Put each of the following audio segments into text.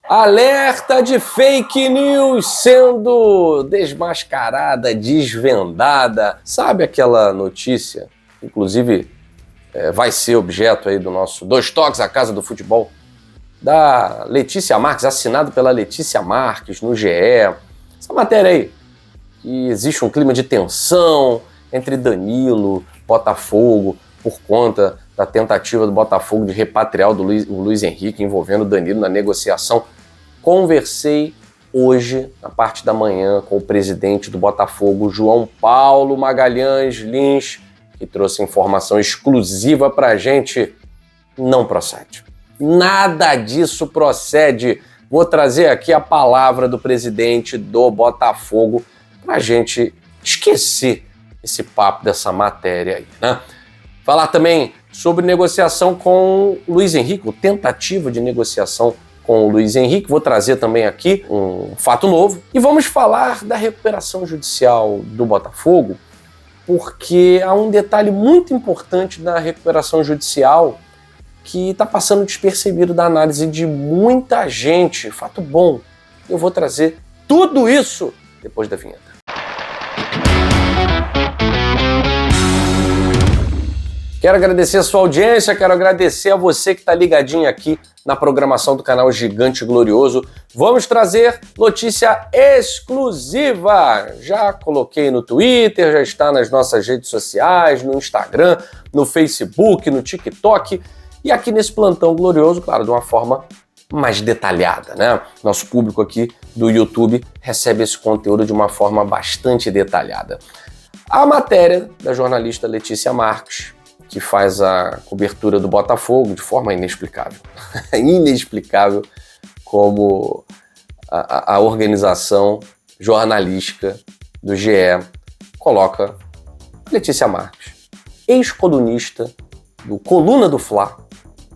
Alerta de fake news sendo desmascarada, desvendada. Sabe aquela notícia, inclusive vai ser objeto aí do nosso Dois Toques, a Casa do Futebol, da Letícia Marques, assinado pela Letícia Marques no GE. Essa matéria aí, que existe um clima de tensão entre Danilo, Botafogo, por conta da tentativa do Botafogo de repatriar o Luiz Henrique envolvendo o Danilo na negociação. Conversei hoje, na parte da manhã, com o presidente do Botafogo, João Paulo Magalhães Lins, que trouxe informação exclusiva pra gente. Não procede. Nada disso procede. Vou trazer aqui a palavra do presidente do Botafogo pra gente esquecer esse papo dessa matéria aí, né? Falar também sobre negociação com o Luiz Henrique, ou tentativa de negociação com o Luiz Henrique. Vou trazer também aqui um fato novo. E vamos falar da recuperação judicial do Botafogo, porque há um detalhe muito importante da recuperação judicial que está passando despercebido da análise de muita gente. Fato bom. Eu vou trazer tudo isso depois da vinheta. Quero agradecer a sua audiência, quero agradecer a você que está ligadinho aqui na programação do canal Gigante Glorioso. Vamos trazer notícia exclusiva. Já coloquei no Twitter, já está nas nossas redes sociais, no Instagram, no Facebook, no TikTok. E aqui nesse plantão glorioso, claro, de uma forma mais detalhada, né? Nosso público aqui do YouTube recebe esse conteúdo de uma forma bastante detalhada. A matéria da jornalista Letícia Marques, que faz a cobertura do Botafogo de forma inexplicável. Inexplicável como a organização jornalística do GE coloca Letícia Marques, ex-colunista do Coluna do Fla,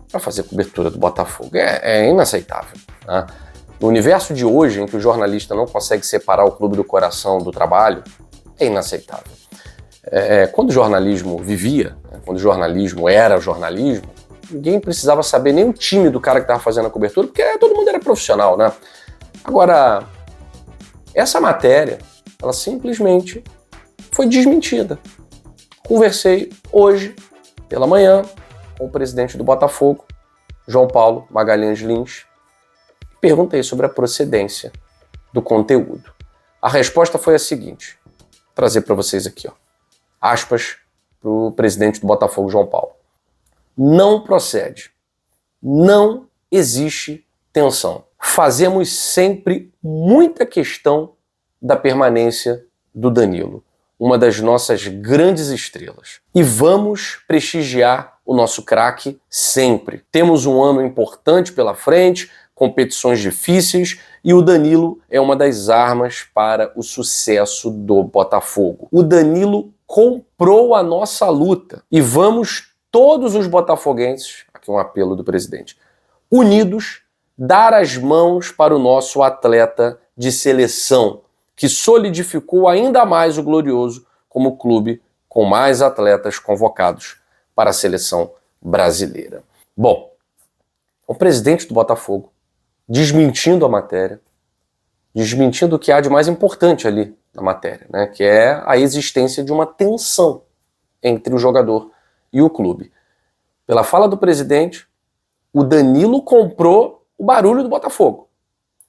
para fazer cobertura do Botafogo. É inaceitável, né? No universo de hoje, em que o jornalista não consegue separar o clube do coração do trabalho, é inaceitável. Quando o jornalismo vivia, né, quando o jornalismo era jornalismo, ninguém precisava saber nem o time do cara que estava fazendo a cobertura, porque todo mundo era profissional, né? Agora, essa matéria, ela simplesmente foi desmentida. Conversei hoje, pela manhã, com o presidente do Botafogo, João Paulo Magalhães Lins, e perguntei sobre a procedência do conteúdo. A resposta foi a seguinte, vou trazer para vocês aqui, ó. Aspas para o presidente do Botafogo, João Paulo. Não procede. Não existe tensão. Fazemos sempre muita questão da permanência do Danilo, uma das nossas grandes estrelas. E vamos prestigiar o nosso craque sempre. Temos um ano importante pela frente, competições difíceis, e o Danilo é uma das armas para o sucesso do Botafogo. O Danilo comprou a nossa luta e vamos todos os botafoguenses, aqui um apelo do presidente, unidos, dar as mãos para o nosso atleta de seleção, que solidificou ainda mais o Glorioso como clube com mais atletas convocados para a seleção brasileira. Bom, o presidente do Botafogo desmentindo a matéria, desmentindo o que há de mais importante ali na matéria, né, que é a existência de uma tensão entre o jogador e o clube. Pela fala do presidente, o Danilo comprou o barulho do Botafogo.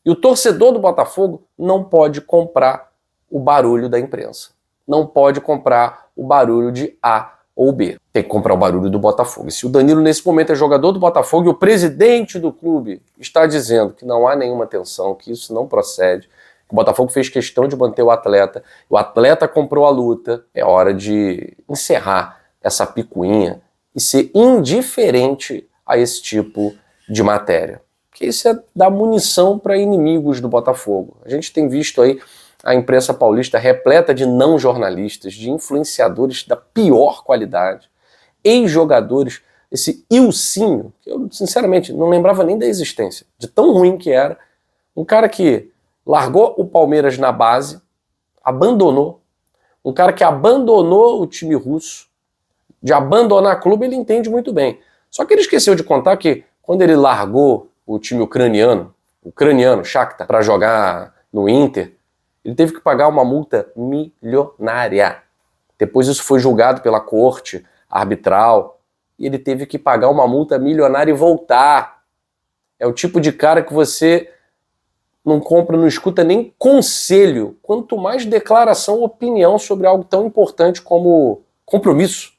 E o torcedor do Botafogo não pode comprar o barulho da imprensa. Não pode comprar o barulho de A ou B. Tem que comprar o barulho do Botafogo. E se o Danilo, nesse momento, é jogador do Botafogo e o presidente do clube está dizendo que não há nenhuma tensão, que isso não procede, que o Botafogo fez questão de manter o atleta comprou a luta, é hora de encerrar essa picuinha e ser indiferente a esse tipo de matéria. Porque isso é dar munição para inimigos do Botafogo. A gente tem visto aí a imprensa paulista repleta de não jornalistas, de influenciadores da pior qualidade, ex-jogadores, esse Ilcinho, que eu sinceramente não lembrava nem da existência, de tão ruim que era, um cara que largou o Palmeiras na base, abandonou, um cara que abandonou o time russo, de abandonar clube ele entende muito bem. Só que ele esqueceu de contar que quando ele largou o time ucraniano, ucraniano, Shakhtar, para jogar no Inter, ele teve que pagar uma multa milionária. Depois isso foi julgado pela corte arbitral e ele teve que pagar uma multa milionária e voltar. É o tipo de cara que você não compra, não escuta nem conselho, quanto mais declaração, opinião sobre algo tão importante como compromisso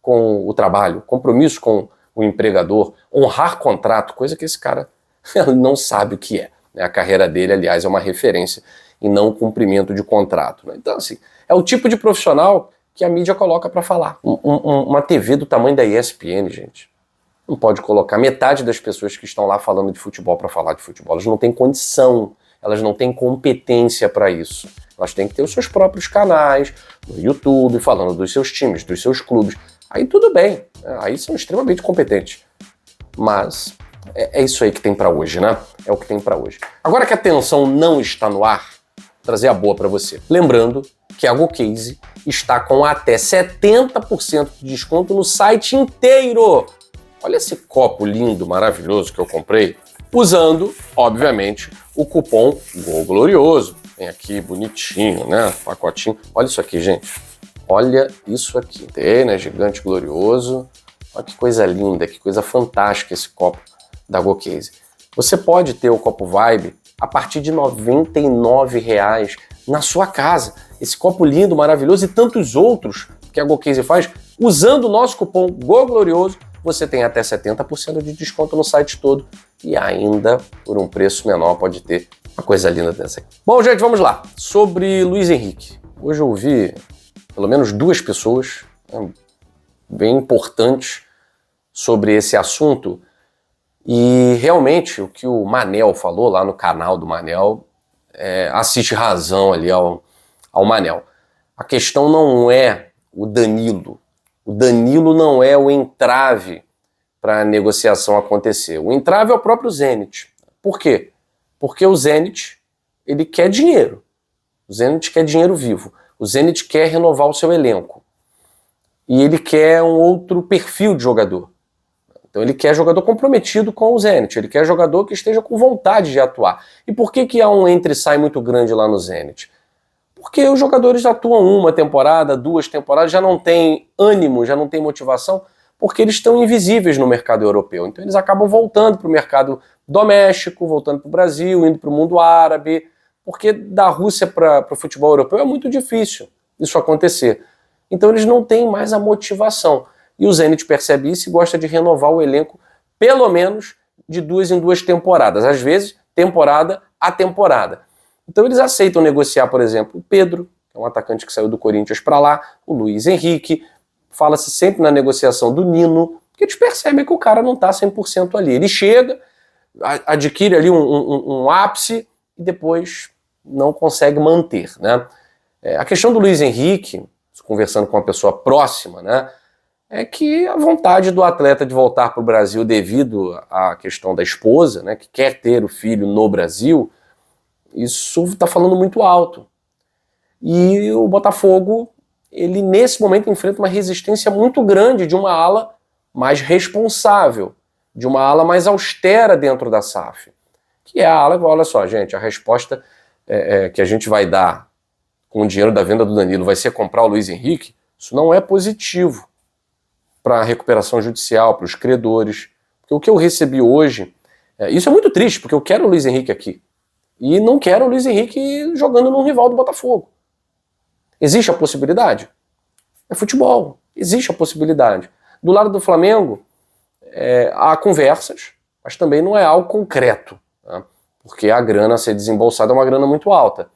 com o trabalho, compromisso com o empregador, honrar contrato, coisa que esse cara não sabe o que é. A carreira dele, aliás, é uma referência em não cumprimento de contrato. Então, assim, é o tipo de profissional que a mídia coloca para falar. Uma TV do tamanho da ESPN, gente, não pode colocar metade das pessoas que estão lá falando de futebol para falar de futebol. Elas não têm condição, elas não têm competência para isso. Elas têm que ter os seus próprios canais no YouTube, falando dos seus times, dos seus clubes. Aí tudo bem, aí são extremamente competentes. Mas é isso aí que tem para hoje, né? É o que tem para hoje. Agora que a tensão não está no ar, vou trazer a boa para você. Lembrando que a GoCase está com até 70% de desconto no site inteiro. Olha esse copo lindo, maravilhoso que eu comprei, usando, obviamente, o cupom GOLGLORIOSO. Tem aqui bonitinho, né? Pacotinho. Olha isso aqui, gente. Olha isso aqui. Tem, né? Gigante glorioso. Olha que coisa linda, que coisa fantástica esse copo da GoCase. Você pode ter o copo Vibe a partir de R$ 99,00 na sua casa. Esse copo lindo, maravilhoso e tantos outros que a GoCase faz, usando o nosso cupom GOLGLORIOSO, você tem até 70% de desconto no site todo e ainda, por um preço menor, pode ter uma coisa linda dessa aqui. Bom, gente, vamos lá. Sobre Luiz Henrique. Hoje eu ouvi pelo menos duas pessoas, né, bem importantes sobre esse assunto e realmente o que o Manel falou lá no canal do Manel assiste razão ali ao Manel. A questão não é o Danilo. O Danilo não é o entrave para a negociação acontecer. O entrave é o próprio Zenit. Por quê? Porque o Zenit, ele quer dinheiro. O Zenit quer dinheiro vivo. O Zenit quer renovar o seu elenco. E ele quer um outro perfil de jogador. Então ele quer jogador comprometido com o Zenit. Ele quer jogador que esteja com vontade de atuar. E por que há um entra e sai muito grande lá no Zenit? Porque os jogadores atuam uma temporada, duas temporadas, já não tem ânimo, já não tem motivação, porque eles estão invisíveis no mercado europeu. Então eles acabam voltando para o mercado doméstico, voltando para o Brasil, indo para o mundo árabe, porque da Rússia para o futebol europeu é muito difícil isso acontecer. Então eles não têm mais a motivação. E o Zenit percebe isso e gosta de renovar o elenco pelo menos de 2 em 2 temporadas, às vezes temporada a temporada. Então eles aceitam negociar, por exemplo, o Pedro, que é um atacante que saiu do Corinthians para lá, o Luiz Henrique, fala-se sempre na negociação do Nino, que eles percebem que o cara não está 100% ali. Ele chega, adquire ali um ápice e depois não consegue manter, né? A questão do Luiz Henrique, conversando com uma pessoa próxima, né, é que a vontade do atleta de voltar para o Brasil devido à questão da esposa, né, que quer ter o filho no Brasil, isso está falando muito alto. E o Botafogo, ele nesse momento enfrenta uma resistência muito grande de uma ala mais responsável, de uma ala mais austera dentro da SAF. Que é a ala, olha só, gente, a resposta que a gente vai dar com o dinheiro da venda do Danilo vai ser comprar o Luiz Henrique, isso não é positivo para a recuperação judicial, para os credores. Porque o que eu recebi hoje, isso é muito triste, porque eu quero o Luiz Henrique aqui. E não quero o Luiz Henrique jogando num rival do Botafogo. Existe a possibilidade? É futebol. Existe a possibilidade. Do lado do Flamengo, há conversas, mas também não é algo concreto, né? Porque a grana a ser desembolsada é uma grana muito alta.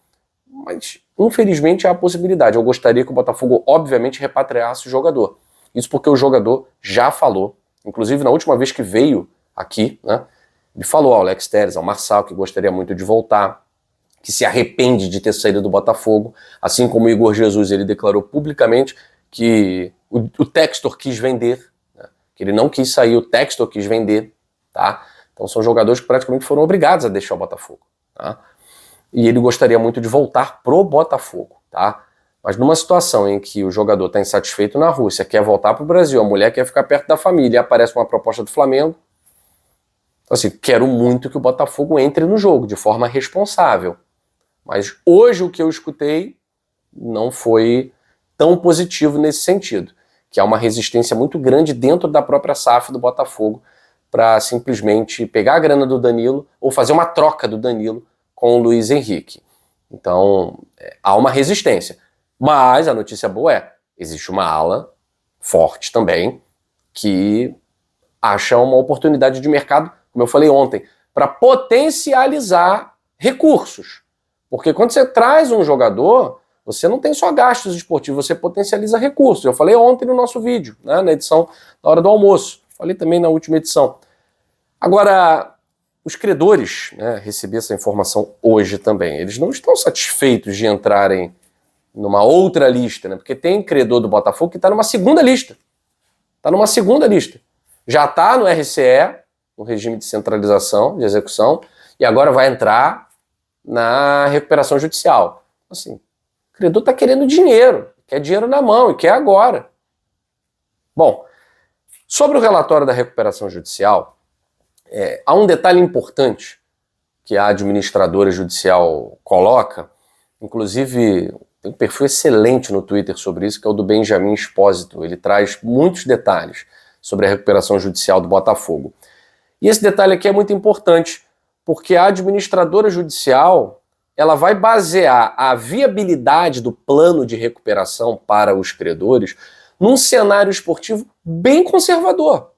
Mas, infelizmente, há a possibilidade. Eu gostaria que o Botafogo, obviamente, repatriasse o jogador. Isso porque o jogador já falou, inclusive na última vez que veio aqui, né? Ele falou ao Alex Telles, ao Marçal, que gostaria muito de voltar, que se arrepende de ter saído do Botafogo, assim como o Igor Jesus, ele declarou publicamente que o Textor quis vender, né? Que ele não quis sair, o Textor quis vender, tá? Então são jogadores que praticamente foram obrigados a deixar o Botafogo, tá? E ele gostaria muito de voltar pro Botafogo, tá? Mas numa situação em que o jogador está insatisfeito na Rússia, quer voltar pro Brasil, a mulher quer ficar perto da família, e aparece uma proposta do Flamengo, Assim, quero muito que o Botafogo entre no jogo de forma responsável. Mas hoje o que eu escutei não foi tão positivo nesse sentido, que há uma resistência muito grande dentro da própria SAF do Botafogo para simplesmente pegar a grana do Danilo ou fazer uma troca do Danilo com o Luiz Henrique. Então, há uma resistência. Mas a notícia boa existe uma ala forte também que acha uma oportunidade de mercado, como eu falei ontem, para potencializar recursos. Porque quando você traz um jogador, você não tem só gastos esportivos, você potencializa recursos. Eu falei ontem no nosso vídeo, né, na edição da hora do almoço. Falei também na última edição. Agora, os credores, né, recebi essa informação hoje também, eles não estão satisfeitos de entrarem numa outra lista, né, porque tem credor do Botafogo que está numa segunda lista. Está numa segunda lista. Já está no RCE, no regime de centralização, de execução, e agora vai entrar na recuperação judicial. Assim, o credor está querendo dinheiro, quer dinheiro na mão e quer agora. Bom, sobre o relatório da recuperação judicial, há um detalhe importante que a administradora judicial coloca, inclusive tem um perfil excelente no Twitter sobre isso, que é o do Benjamin Espósito. Ele traz muitos detalhes sobre a recuperação judicial do Botafogo. E esse detalhe aqui é muito importante, porque a administradora judicial ela vai basear a viabilidade do plano de recuperação para os credores num cenário esportivo bem conservador,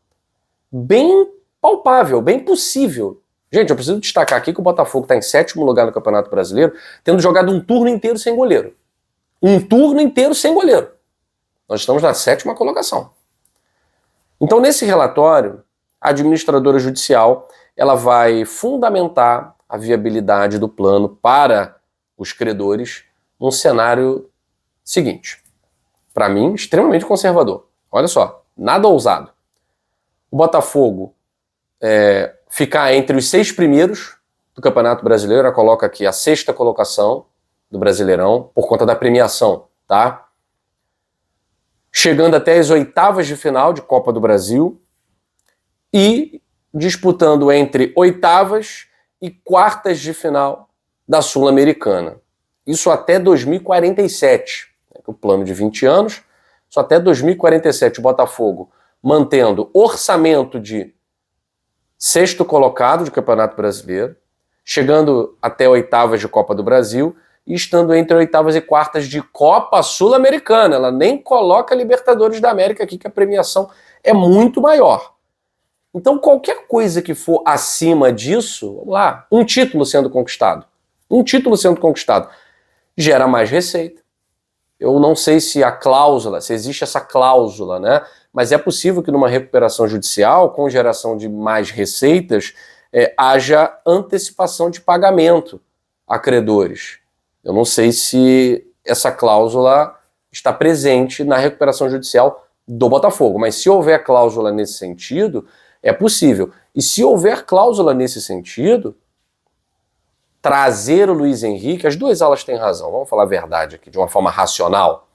bem palpável, bem possível. Gente, eu preciso destacar aqui que o Botafogo está em 7º lugar no Campeonato Brasileiro, tendo jogado um turno inteiro sem goleiro. Um turno inteiro sem goleiro. Nós estamos na 7ª colocação. Então, nesse relatório, a administradora judicial ela vai fundamentar a viabilidade do plano para os credores num cenário seguinte. Para mim, extremamente conservador. Olha só, nada ousado. O Botafogo ficar entre os 6 primeiros do Campeonato Brasileiro, ela coloca aqui a 6ª colocação do Brasileirão, por conta da premiação, tá? Chegando até as 8ª de final de Copa do Brasil e disputando entre 8ª e 4ª de final da Sul-Americana. Isso até 2047. O plano de 20 anos, isso até 2047. O Botafogo mantendo orçamento de 6º colocado de Campeonato Brasileiro, chegando até 8ª de Copa do Brasil e estando entre 8ª e 4ª de Copa Sul-Americana. Ela nem coloca Libertadores da América aqui, que a premiação é muito maior. Então, qualquer coisa que for acima disso, vamos lá, um título sendo conquistado. Um título sendo conquistado gera mais receita. Eu não sei se a cláusula, se existe essa cláusula, né? Mas é possível que numa recuperação judicial, com geração de mais receitas, haja antecipação de pagamento a credores. Eu não sei se essa cláusula está presente na recuperação judicial do Botafogo, mas se houver cláusula nesse sentido, é possível. E se houver cláusula nesse sentido, trazer o Luiz Henrique, as duas alas têm razão, vamos falar a verdade aqui, de uma forma racional.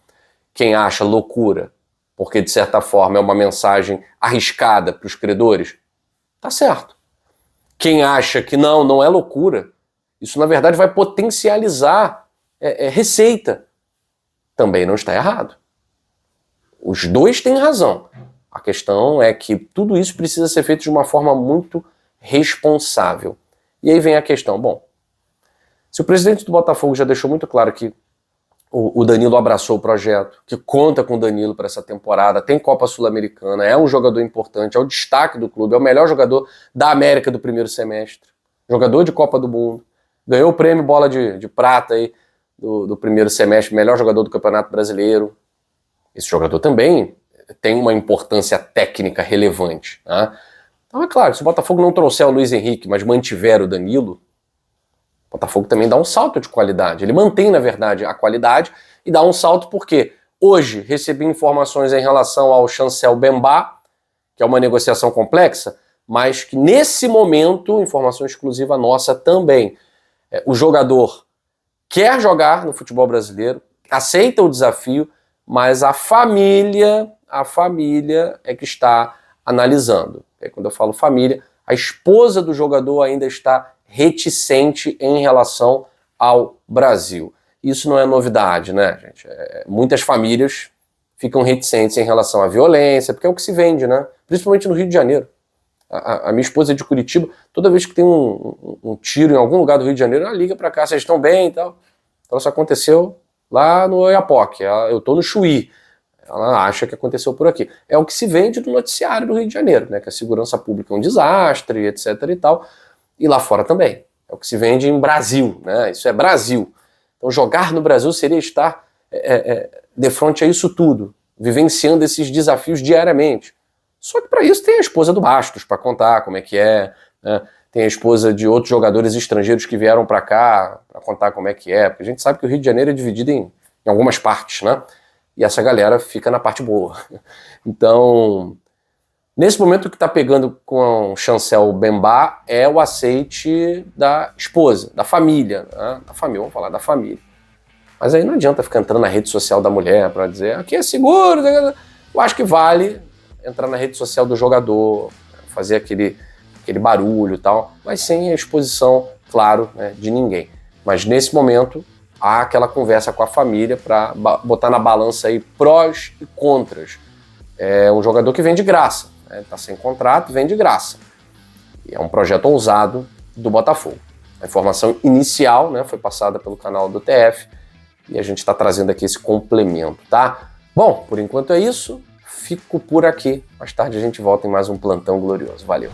Quem acha loucura, porque de certa forma é uma mensagem arriscada para os credores, tá certo. Quem acha que não é loucura, isso na verdade vai potencializar receita, também não está errado. Os dois têm razão. A questão é que tudo isso precisa ser feito de uma forma muito responsável. E aí vem a questão, bom, se o presidente do Botafogo já deixou muito claro que o Danilo abraçou o projeto, que conta com o Danilo para essa temporada, tem Copa Sul-Americana, é um jogador importante, é o destaque do clube, é o melhor jogador da América do primeiro semestre, jogador de Copa do Mundo, ganhou o prêmio Bola de Prata aí do primeiro semestre, melhor jogador do Campeonato Brasileiro. Esse jogador também tem uma importância técnica relevante, né? Então é claro, se o Botafogo não trouxer o Luiz Henrique, mas mantiver o Danilo, o Botafogo também dá um salto de qualidade. Ele mantém, na verdade, a qualidade e dá um salto porque hoje recebi informações em relação ao Chancel Bembá, que é uma negociação complexa, mas que nesse momento, informação exclusiva nossa também, o jogador quer jogar no futebol brasileiro, aceita o desafio, mas a família é que está analisando. Quando eu falo família, A esposa do jogador ainda está reticente em relação ao Brasil. Isso não é novidade, né, gente? Muitas famílias ficam reticentes em relação à violência, porque é o que se vende, né? Principalmente no Rio de Janeiro. A minha esposa é de Curitiba, toda vez que tem um tiro em algum lugar do Rio de Janeiro, ela liga pra cá, vocês estão bem e tal. Então isso aconteceu lá no Oiapoque, eu tô no Chuí. Ela acha que aconteceu por aqui. É o que se vende no noticiário do Rio de Janeiro, né? Que a segurança pública é um desastre, etc e tal. E lá fora também. É o que se vende em Brasil, né? Isso é Brasil. Então jogar no Brasil seria estar de frente a isso tudo, vivenciando esses desafios diariamente. Só que para isso tem a esposa do Bastos para contar como é que é, né? Tem a esposa de outros jogadores estrangeiros que vieram para cá para contar como é que é, porque a gente sabe que o Rio de Janeiro é dividido em algumas partes, né? E essa galera fica na parte boa. Então, nesse momento o que está pegando com o Chancel Mbemba é o aceite da esposa, da família, né? Da família, vamos falar da família. Mas aí não adianta ficar entrando na rede social da mulher para dizer aqui é seguro. Eu acho que vale entrar na rede social do jogador, fazer aquele barulho e tal, mas sem a exposição, claro, né, de ninguém. Mas nesse momento há aquela conversa com a família para botar na balança aí prós e contras. É um jogador que vem de graça, né, tá sem contrato, vem de graça. E é um projeto ousado do Botafogo. A informação inicial, né, foi passada pelo canal do TF e a gente está trazendo aqui esse complemento, tá? Bom, por enquanto é isso. Fico por aqui. Mais tarde a gente volta em mais um Plantão Glorioso. Valeu!